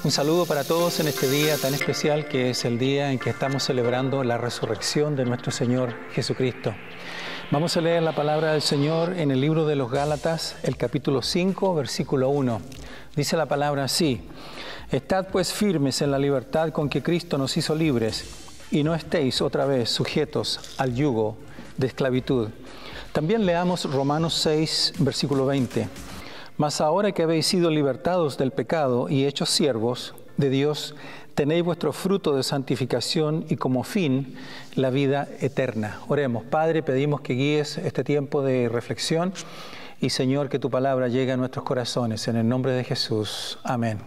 Un saludo para todos en este día tan especial que es el día en que estamos celebrando la resurrección de nuestro Señor Jesucristo. Vamos a leer la palabra del Señor en el libro de los Gálatas, el capítulo 5, versículo 1. Dice la palabra así: Estad pues firmes en la libertad con que Cristo nos hizo libres, y no estéis otra vez sujetos al yugo de esclavitud. También leamos Romanos 6, versículo 20. Mas ahora que habéis sido libertados del pecado y hechos siervos de Dios, tenéis vuestro fruto de santificación y como fin la vida eterna. Oremos. Padre, pedimos que guíes este tiempo de reflexión y, Señor, que tu palabra llegue a nuestros corazones. En el nombre de Jesús. Amén.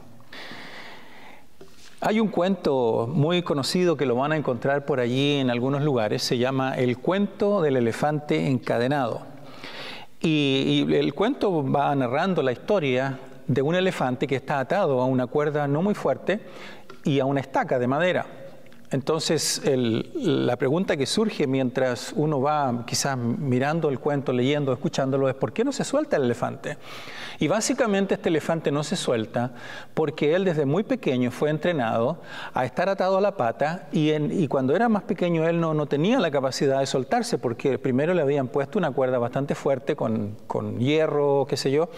Hay un cuento muy conocido que lo van a encontrar por allí en algunos lugares. Se llama El cuento del elefante encadenado. Y el cuento va narrando la historia de un elefante que está atado a una cuerda no muy fuerte y a una estaca de madera. Entonces, la pregunta que surge mientras uno va quizás mirando el cuento, leyendo, escuchándolo, es ¿por qué no se suelta el elefante? Y básicamente este elefante no se suelta porque él desde muy pequeño fue entrenado a estar atado a la pata y cuando era más pequeño él no tenía la capacidad de soltarse porque primero le habían puesto una cuerda bastante fuerte con hierro, qué sé yo,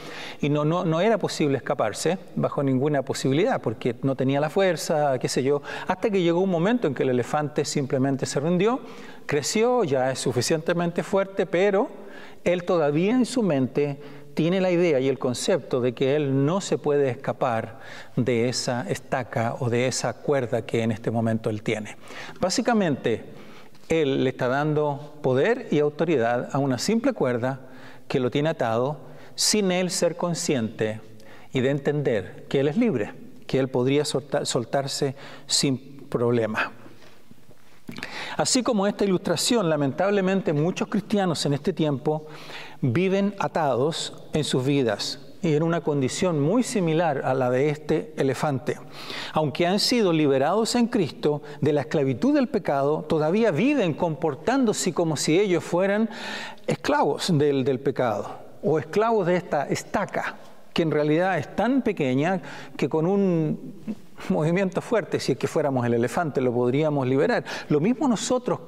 y no era posible escaparse bajo ninguna posibilidad porque no tenía la fuerza, qué sé yo, hasta que llegó un momento en que el elefante simplemente se rindió, creció, ya es suficientemente fuerte, pero él todavía en su mente tiene la idea y el concepto de que él no se puede escapar de esa estaca o de esa cuerda que en este momento él tiene. Básicamente, él le está dando poder y autoridad a una simple cuerda que lo tiene atado sin él ser consciente y de entender que él es libre, que él podría soltarse sin problema. Así como esta ilustración, lamentablemente muchos cristianos en este tiempo viven atados en sus vidas y en una condición muy similar a la de este elefante. Aunque han sido liberados en Cristo de la esclavitud del pecado, todavía viven comportándose como si ellos fueran esclavos del pecado o esclavos de esta estaca, que en realidad es tan pequeña que con un movimiento fuerte, si es que fuéramos el elefante, lo podríamos liberar. Lo mismo nosotros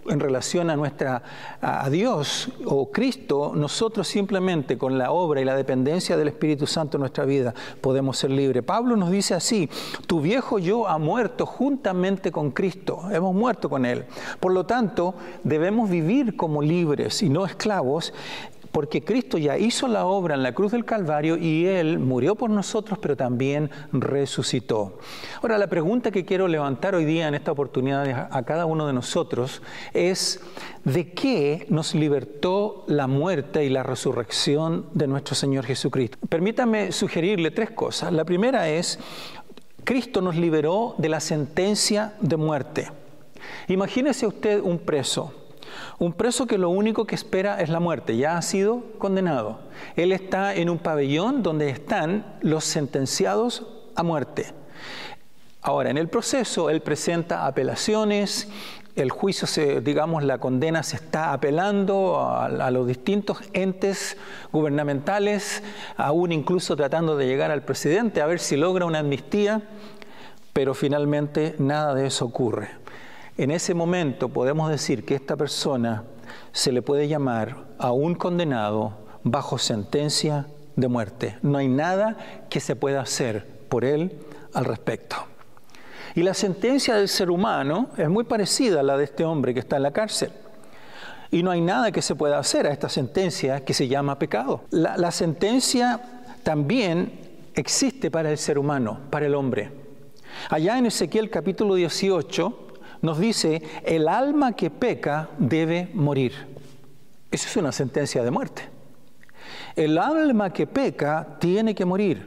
en relación a Dios o Cristo, nosotros simplemente con la obra y la dependencia del Espíritu Santo en nuestra vida podemos ser libres. Pablo nos dice así: tu viejo yo ha muerto juntamente con Cristo, hemos muerto con Él. Por lo tanto, debemos vivir como libres y no esclavos, porque Cristo ya hizo la obra en la cruz del Calvario y Él murió por nosotros, pero también resucitó. Ahora, la pregunta que quiero levantar hoy día en esta oportunidad a cada uno de nosotros es: ¿de qué nos libertó la muerte y la resurrección de nuestro Señor Jesucristo? Permítame sugerirle tres cosas. La primera es: Cristo nos liberó de la sentencia de muerte. Imagínese usted un preso que lo único que espera es la muerte, ya ha sido condenado. Él está en un pabellón donde están los sentenciados a muerte. Ahora, en el proceso, él presenta apelaciones, el juicio, la condena se está apelando a los distintos entes gubernamentales, aún incluso tratando de llegar al presidente a ver si logra una amnistía, pero finalmente nada de eso ocurre. En ese momento podemos decir que esta persona se le puede llamar a un condenado bajo sentencia de muerte. No hay nada que se pueda hacer por él al respecto. Y la sentencia del ser humano es muy parecida a la de este hombre que está en la cárcel. Y no hay nada que se pueda hacer a esta sentencia que se llama pecado. La sentencia también existe para el ser humano, para el hombre. Allá en Ezequiel capítulo 18... nos dice: el alma que peca debe morir. Eso es una sentencia de muerte. El alma que peca tiene que morir.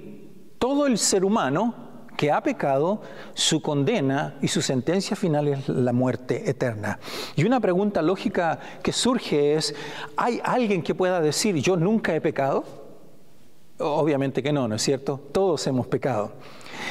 Todo el ser humano que ha pecado, su condena y su sentencia final es la muerte eterna. Y una pregunta lógica que surge es: ¿hay alguien que pueda decir yo nunca he pecado? Obviamente que no, ¿no es cierto? Todos hemos pecado.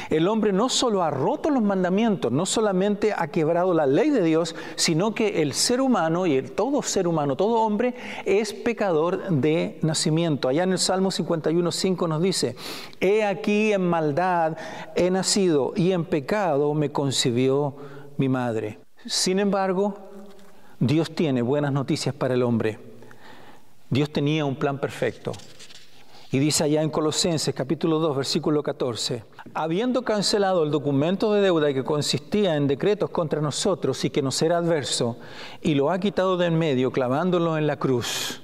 El hombre no solo ha roto los mandamientos, no solamente ha quebrado la ley de Dios, sino que el ser humano y todo ser humano, todo hombre, es pecador de nacimiento. Allá en el Salmo 51:5 nos dice: he aquí en maldad he nacido y en pecado me concibió mi madre. Sin embargo, Dios tiene buenas noticias para el hombre. Dios tenía un plan perfecto. Y dice allá en Colosenses capítulo 2, versículo 14, habiendo cancelado el documento de deuda que consistía en decretos contra nosotros y que nos era adverso, y lo ha quitado de en medio, clavándolo en la cruz.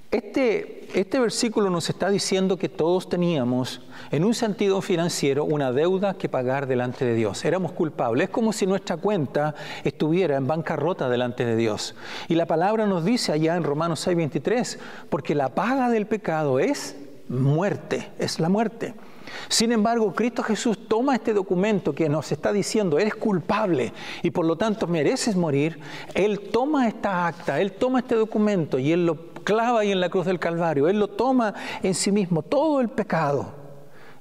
Este versículo nos está diciendo que todos teníamos, en un sentido financiero, una deuda que pagar delante de Dios. Éramos culpables. Es como si nuestra cuenta estuviera en bancarrota delante de Dios. Y la palabra nos dice allá en Romanos 6:23, porque la paga del pecado es muerte, es la muerte. Sin embargo, Cristo Jesús toma este documento que nos está diciendo, eres culpable y por lo tanto mereces morir. Él toma esta acta, Él toma este documento y Él lo clava ahí en la cruz del Calvario. Él lo toma en sí mismo, todo el pecado.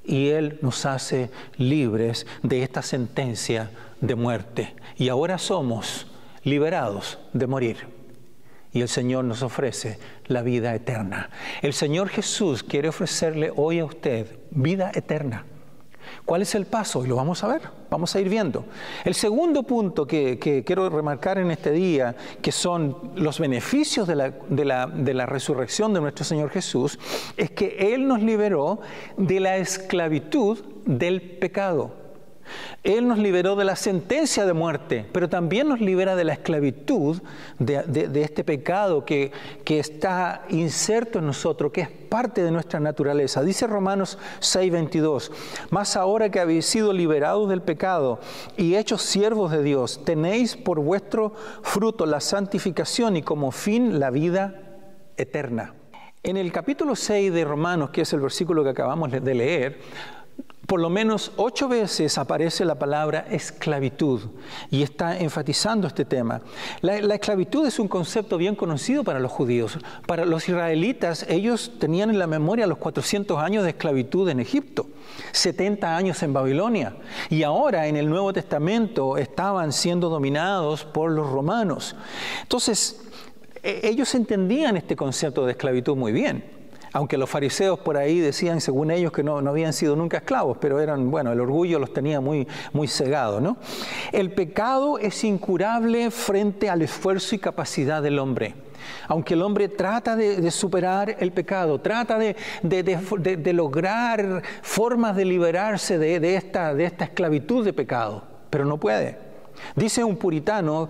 Y Él nos hace libres de esta sentencia de muerte. Y ahora somos liberados de morir. Y el Señor nos ofrece la vida eterna. El Señor Jesús quiere ofrecerle hoy a usted vida eterna. ¿Cuál es el paso? Y lo vamos a ver, vamos a ir viendo. El segundo punto que quiero remarcar en este día, que son los beneficios de la resurrección de nuestro Señor Jesús, es que Él nos liberó de la esclavitud del pecado. Él nos liberó de la sentencia de muerte, pero también nos libera de la esclavitud de este pecado que está inserto en nosotros, que es parte de nuestra naturaleza. Dice Romanos 6:22, mas ahora que habéis sido liberados del pecado y hechos siervos de Dios, tenéis por vuestro fruto la santificación y como fin la vida eterna. En el capítulo 6 de Romanos, que es el versículo que acabamos de leer, por lo menos 8 veces aparece la palabra esclavitud y está enfatizando este tema. La esclavitud es un concepto bien conocido para los judíos. Para los israelitas, ellos tenían en la memoria los 400 años de esclavitud en Egipto, 70 años en Babilonia, y ahora en el Nuevo Testamento estaban siendo dominados por los romanos. Entonces, ellos entendían este concepto de esclavitud muy bien. Aunque los fariseos por ahí decían, según ellos, que no habían sido nunca esclavos, pero el orgullo los tenía muy cegados, ¿no? El pecado es incurable frente al esfuerzo y capacidad del hombre. Aunque el hombre trata de superar el pecado, trata de lograr formas de liberarse de esta esclavitud de pecado, pero no puede. Dice un puritano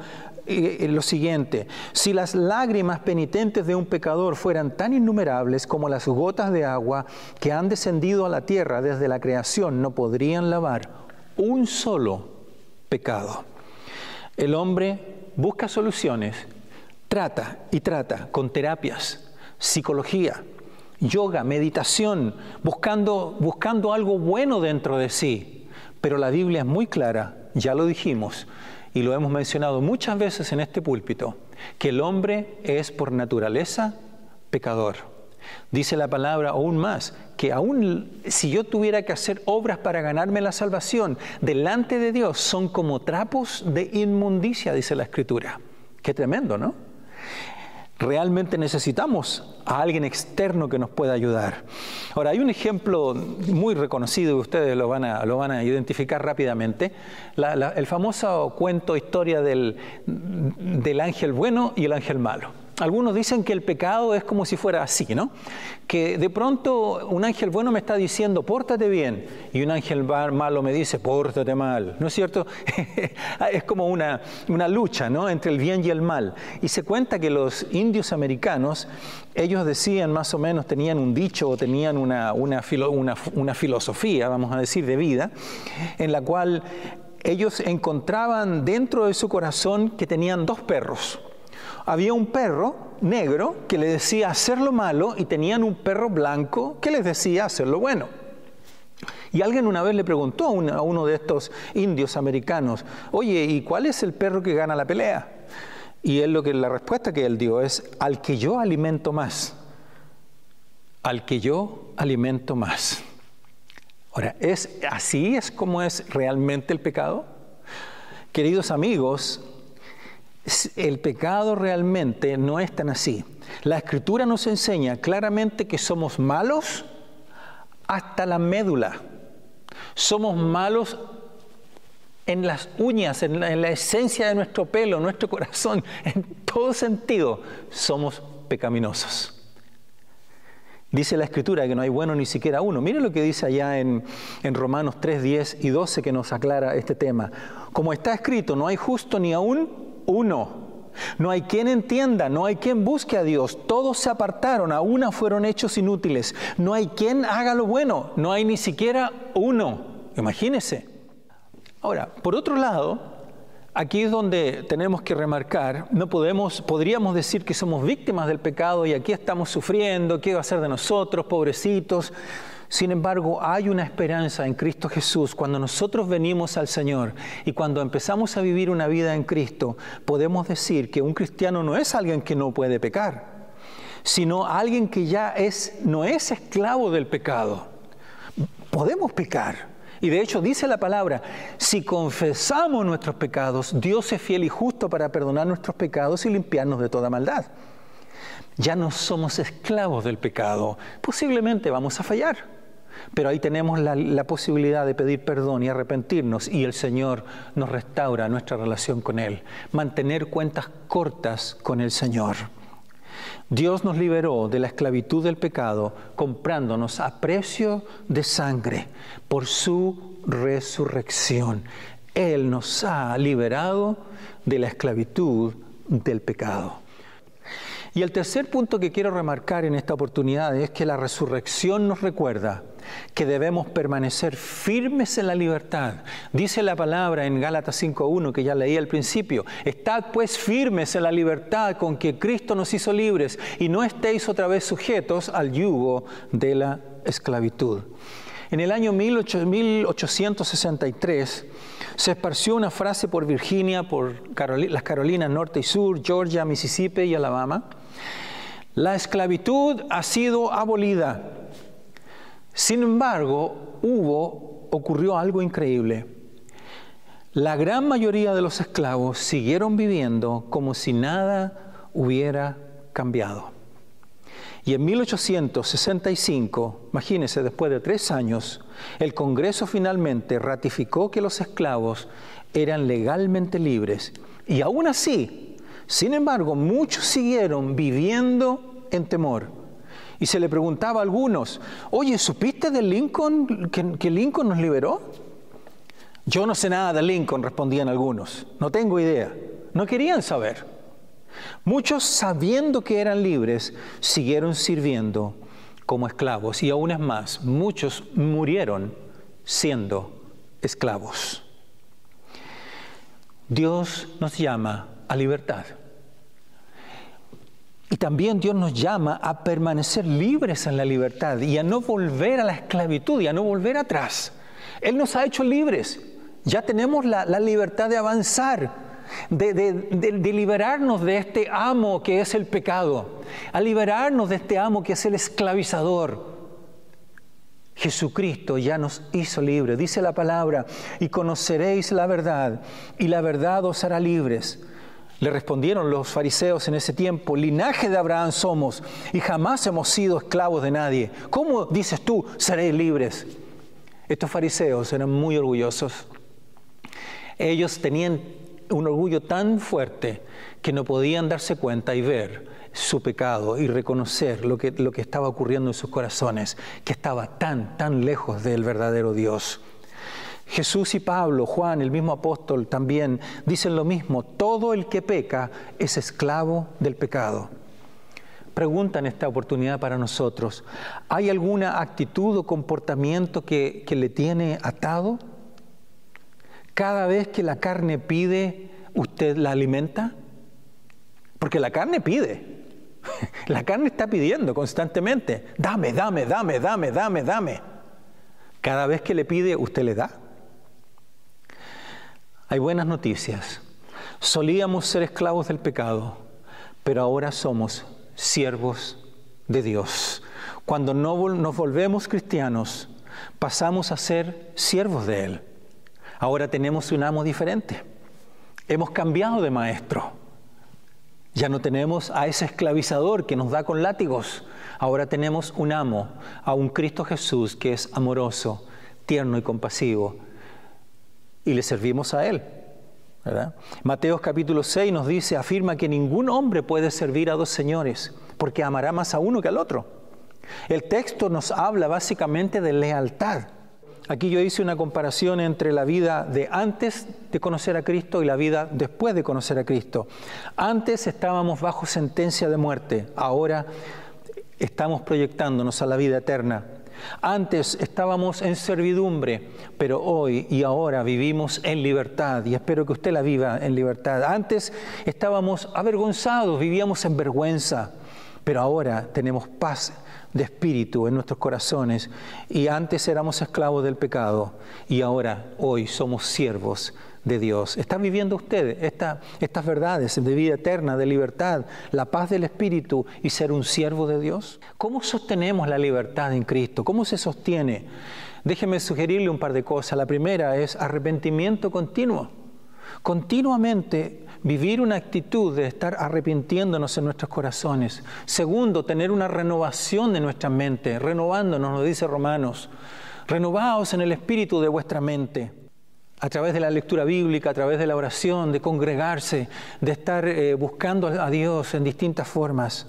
lo siguiente: si las lágrimas penitentes de un pecador fueran tan innumerables como las gotas de agua que han descendido a la tierra desde la creación, no podrían lavar un solo pecado. El hombre busca soluciones, trata con terapias, psicología, yoga, meditación, buscando algo bueno dentro de sí. Pero la Biblia es muy clara, ya lo dijimos, y lo hemos mencionado muchas veces en este púlpito, que el hombre es por naturaleza pecador. Dice la palabra aún más, que aún si yo tuviera que hacer obras para ganarme la salvación, delante de Dios son como trapos de inmundicia, dice la Escritura. Qué tremendo, ¿no? Realmente necesitamos a alguien externo que nos pueda ayudar. Ahora, hay un ejemplo muy reconocido y ustedes lo van a identificar rápidamente. El famoso cuento, historia del ángel bueno y el ángel malo. Algunos dicen que el pecado es como si fuera así, ¿no? Que de pronto un ángel bueno me está diciendo, pórtate bien, y un ángel malo me dice, pórtate mal, ¿no es cierto? Es como una lucha, ¿no?, entre el bien y el mal. Y se cuenta que los indios americanos, ellos decían más o menos, tenían un dicho o tenían una filosofía, vamos a decir, de vida, en la cual ellos encontraban dentro de su corazón que tenían 2 perros. Había un perro negro que le decía hacer lo malo y tenían un perro blanco que les decía hacer lo bueno. Y alguien una vez le preguntó a uno de estos indios americanos, oye, ¿y cuál es el perro que gana la pelea? Y la respuesta que él dio es, al que yo alimento más. al que yo alimento más. Ahora, ¿así es como es realmente el pecado? Queridos amigos, el pecado realmente no es tan así. La Escritura nos enseña claramente que somos malos hasta la médula. Somos malos en las uñas, en la esencia de nuestro pelo, nuestro corazón, en todo sentido, somos pecaminosos. Dice la Escritura que no hay bueno ni siquiera uno. Miren lo que dice allá en Romanos 3, 10 y 12 que nos aclara este tema. Como está escrito, no hay justo ni aún uno. No hay quien entienda, no hay quien busque a Dios. Todos se apartaron, a una fueron hechos inútiles. No hay quien haga lo bueno, no hay ni siquiera uno. Imagínense. Ahora, por otro lado, aquí es donde tenemos que remarcar, podríamos decir que somos víctimas del pecado y aquí estamos sufriendo, ¿qué va a ser de nosotros, pobrecitos? Sin embargo, hay una esperanza en Cristo Jesús. Cuando nosotros venimos al Señor y cuando empezamos a vivir una vida en Cristo, podemos decir que un cristiano no es alguien que no puede pecar, sino alguien que ya no es esclavo del pecado. Podemos pecar. Y de hecho dice la palabra, si confesamos nuestros pecados, Dios es fiel y justo para perdonar nuestros pecados y limpiarnos de toda maldad. Ya no somos esclavos del pecado. Posiblemente vamos a fallar, pero ahí tenemos la posibilidad de pedir perdón y arrepentirnos y el Señor nos restaura nuestra relación con Él. Mantener cuentas cortas con el Señor. Dios nos liberó de la esclavitud del pecado comprándonos a precio de sangre por su resurrección. Él nos ha liberado de la esclavitud del pecado. Y el tercer punto que quiero remarcar en esta oportunidad es que la resurrección nos recuerda que debemos permanecer firmes en la libertad. Dice la palabra en Gálatas 5:1 que ya leí al principio, estad pues firmes en la libertad con que Cristo nos hizo libres y no estéis otra vez sujetos al yugo de la esclavitud. En el año 1863 se esparció una frase por Virginia, por las Carolinas Norte y Sur, Georgia, Mississippi y Alabama. La esclavitud ha sido abolida. Sin embargo, ocurrió algo increíble. La gran mayoría de los esclavos siguieron viviendo como si nada hubiera cambiado. Y en 1865, imagínense, después de 3 años, el Congreso finalmente ratificó que los esclavos eran legalmente libres. Y aún así, sin embargo, muchos siguieron viviendo en temor. Y se le preguntaba a algunos, oye, ¿supiste de Lincoln, que Lincoln nos liberó? Yo no sé nada de Lincoln, respondían algunos. No tengo idea. No querían saber. Muchos, sabiendo que eran libres, siguieron sirviendo como esclavos. Y aún es más, muchos murieron siendo esclavos. Dios nos llama a libertad. Y también Dios nos llama a permanecer libres en la libertad y a no volver a la esclavitud y a no volver atrás. Él nos ha hecho libres. Ya tenemos la libertad de avanzar, de liberarnos de este amo que es el pecado, a liberarnos de este amo que es el esclavizador. Jesucristo ya nos hizo libres. Dice la palabra, y conoceréis la verdad, y la verdad os hará libres. Le respondieron los fariseos en ese tiempo, linaje de Abraham somos y jamás hemos sido esclavos de nadie. ¿Cómo dices tú, seréis libres? Estos fariseos eran muy orgullosos. Ellos tenían un orgullo tan fuerte que no podían darse cuenta y ver su pecado y reconocer lo que estaba ocurriendo en sus corazones, que estaba tan lejos del verdadero Dios. Jesús y Pablo, Juan, el mismo apóstol también dicen lo mismo. Todo el que peca es esclavo del pecado. Pregunta en esta oportunidad para nosotros, ¿hay alguna actitud o comportamiento que le tiene atado? Cada vez que la carne pide, ¿usted la alimenta? Porque la carne pide. La carne está pidiendo constantemente. Dame, dame, dame, dame, dame, dame. Cada vez que le pide, ¿usted le da? Hay buenas noticias. Solíamos ser esclavos del pecado, pero ahora somos siervos de Dios. Cuando nos volvemos cristianos, pasamos a ser siervos de Él. Ahora tenemos un amo diferente. Hemos cambiado de maestro. Ya no tenemos a ese esclavizador que nos da con látigos. Ahora tenemos un amo, a un Cristo Jesús que es amoroso, tierno y compasivo. Y le servimos a Él, ¿verdad? Mateo capítulo 6 nos dice, afirma que ningún hombre puede servir a dos señores, porque amará más a uno que al otro. El texto nos habla básicamente de lealtad. Aquí yo hice una comparación entre la vida de antes de conocer a Cristo y la vida después de conocer a Cristo. Antes estábamos bajo sentencia de muerte, ahora estamos proyectándonos a la vida eterna. Antes estábamos en servidumbre, pero hoy y ahora vivimos en libertad, y espero que usted la viva en libertad. Antes estábamos avergonzados, vivíamos en vergüenza, pero ahora tenemos paz de espíritu en nuestros corazones, y antes éramos esclavos del pecado, y ahora, hoy, somos siervos de Dios. ¿Está viviendo usted estas verdades de vida eterna, de libertad, la paz del espíritu y ser un siervo de Dios? ¿Cómo sostenemos la libertad en Cristo? ¿Cómo se sostiene? Déjeme sugerirle un par de cosas. La primera es arrepentimiento continuo. Continuamente vivir una actitud de estar arrepintiéndonos en nuestros corazones. Segundo, tener una renovación de nuestra mente, renovándonos, nos dice Romanos. Renovaos en el espíritu de vuestra mente, a través de la lectura bíblica, a través de la oración, de congregarse, de estar buscando a Dios en distintas formas.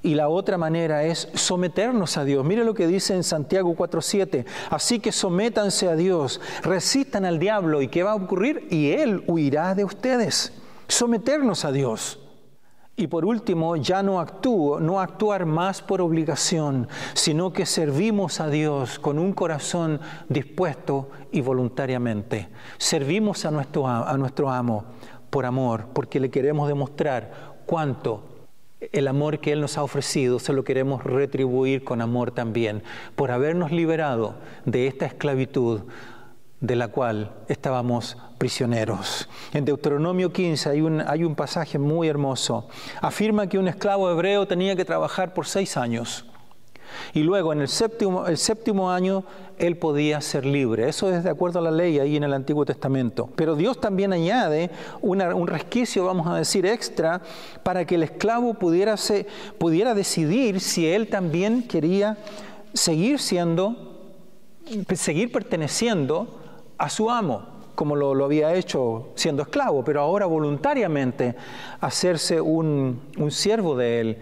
Y la otra manera es someternos a Dios. Mire lo que dice en Santiago 4:7. Así que sométanse a Dios, resistan al diablo. ¿Y qué va a ocurrir? Y Él huirá de ustedes. Someternos a Dios. Y por último, ya no actuar más por obligación, sino que servimos a Dios con un corazón dispuesto y voluntariamente. Servimos a nuestro amo por amor, porque le queremos demostrar cuánto el amor que Él nos ha ofrecido se lo queremos retribuir con amor también, por habernos liberado de esta esclavitud de la cual estábamos prisioneros. En Deuteronomio 15 hay un pasaje muy hermoso. Afirma que un esclavo hebreo tenía que trabajar por 6 años. Y luego en el séptimo año él podía ser libre. Eso es de acuerdo a la ley ahí en el Antiguo Testamento. Pero Dios también añade un resquicio, vamos a decir, extra, para que el esclavo pudiera decidir si él también quería seguir perteneciendo a su amo, como lo había hecho siendo esclavo, pero ahora voluntariamente hacerse un siervo de él.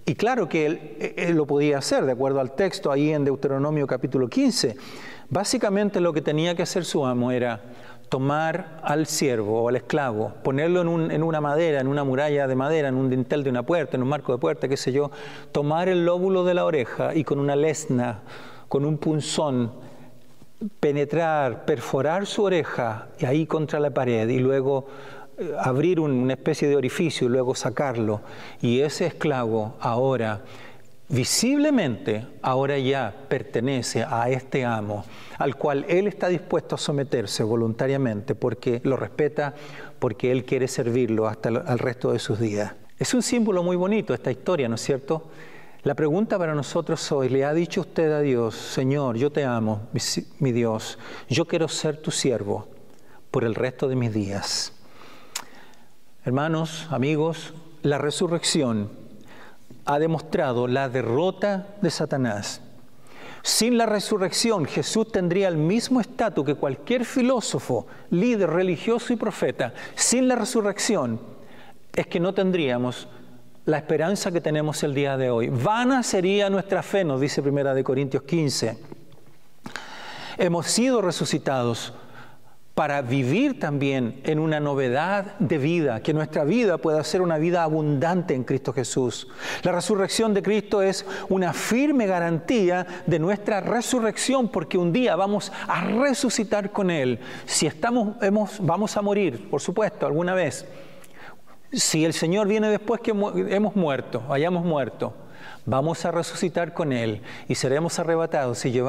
Y claro que él lo podía hacer, de acuerdo al texto ahí en Deuteronomio capítulo 15. Básicamente lo que tenía que hacer su amo era tomar al siervo o al esclavo, ponerlo en una madera, en una muralla de madera, en un dintel de una puerta, en un marco de puerta, qué sé yo, tomar el lóbulo de la oreja y con una lesna, con un punzón, perforar su oreja y ahí contra la pared y luego abrir una especie de orificio y luego sacarlo. Y ese esclavo ahora, visiblemente, ahora ya pertenece a este amo, al cual él está dispuesto a someterse voluntariamente porque lo respeta, porque él quiere servirlo hasta el resto de sus días. Es un símbolo muy bonito esta historia, ¿no es cierto? La pregunta para nosotros hoy, ¿le ha dicho usted a Dios, Señor, yo te amo, mi Dios, yo quiero ser tu siervo por el resto de mis días? Hermanos, amigos, la resurrección ha demostrado la derrota de Satanás. Sin la resurrección, Jesús tendría el mismo estatus que cualquier filósofo, líder religioso y profeta. Sin la resurrección es que no tendríamos la esperanza que tenemos el día de hoy. Vana sería nuestra fe, nos dice 1 Corintios 15. Hemos sido resucitados para vivir también en una novedad de vida, que nuestra vida pueda ser una vida abundante en Cristo Jesús. La resurrección de Cristo es una firme garantía de nuestra resurrección, porque un día vamos a resucitar con Él. Si vamos a morir, por supuesto, alguna vez. Si el Señor viene después que hayamos muerto, vamos a resucitar con Él y seremos arrebatados y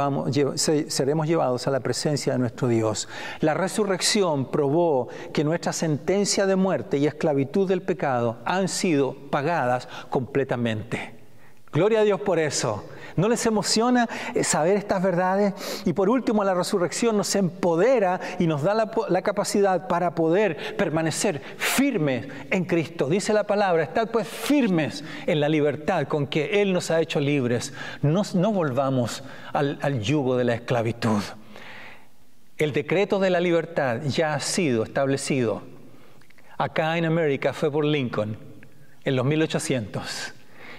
seremos llevados a la presencia de nuestro Dios. La resurrección probó que nuestra sentencia de muerte y esclavitud del pecado han sido pagadas completamente. Gloria a Dios por eso. ¿No les emociona saber estas verdades? Y por último, la resurrección nos empodera y nos da la capacidad para poder permanecer firmes en Cristo. Dice la palabra, estad pues firmes en la libertad con que Él nos ha hecho libres. No volvamos al yugo de la esclavitud. El decreto de la libertad ya ha sido establecido. Acá en América fue por Lincoln, en los 1800.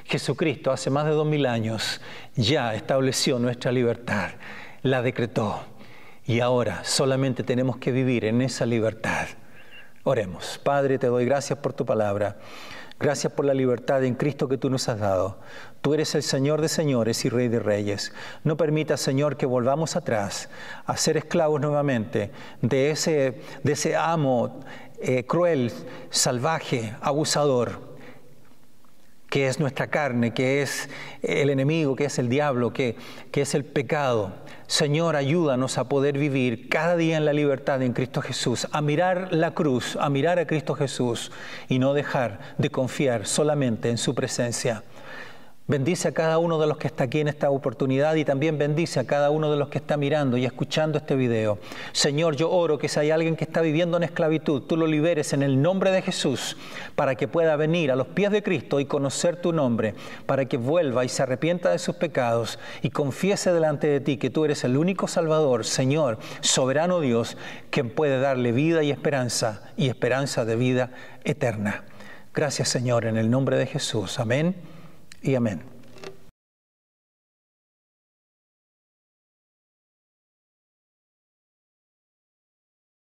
Jesucristo hace más de 2000 años ya estableció nuestra libertad, la decretó. Y ahora solamente tenemos que vivir en esa libertad. Oremos. Padre, te doy gracias por tu palabra. Gracias por la libertad en Cristo que tú nos has dado. Tú eres el Señor de señores y Rey de reyes. No permitas, Señor, que volvamos atrás a ser esclavos nuevamente de ese amo cruel, salvaje, abusador, que es nuestra carne, que es el enemigo, que es el diablo, que es el pecado. Señor, ayúdanos a poder vivir cada día en la libertad en Cristo Jesús, a mirar la cruz, a mirar a Cristo Jesús y no dejar de confiar solamente en su presencia. Bendice a cada uno de los que está aquí en esta oportunidad y también bendice a cada uno de los que está mirando y escuchando este video. Señor, yo oro que si hay alguien que está viviendo en esclavitud, tú lo liberes en el nombre de Jesús para que pueda venir a los pies de Cristo y conocer tu nombre, para que vuelva y se arrepienta de sus pecados y confiese delante de ti que tú eres el único Salvador, Señor, soberano Dios, quien puede darle vida y esperanza de vida eterna. Gracias, Señor, en el nombre de Jesús. Amén y amén.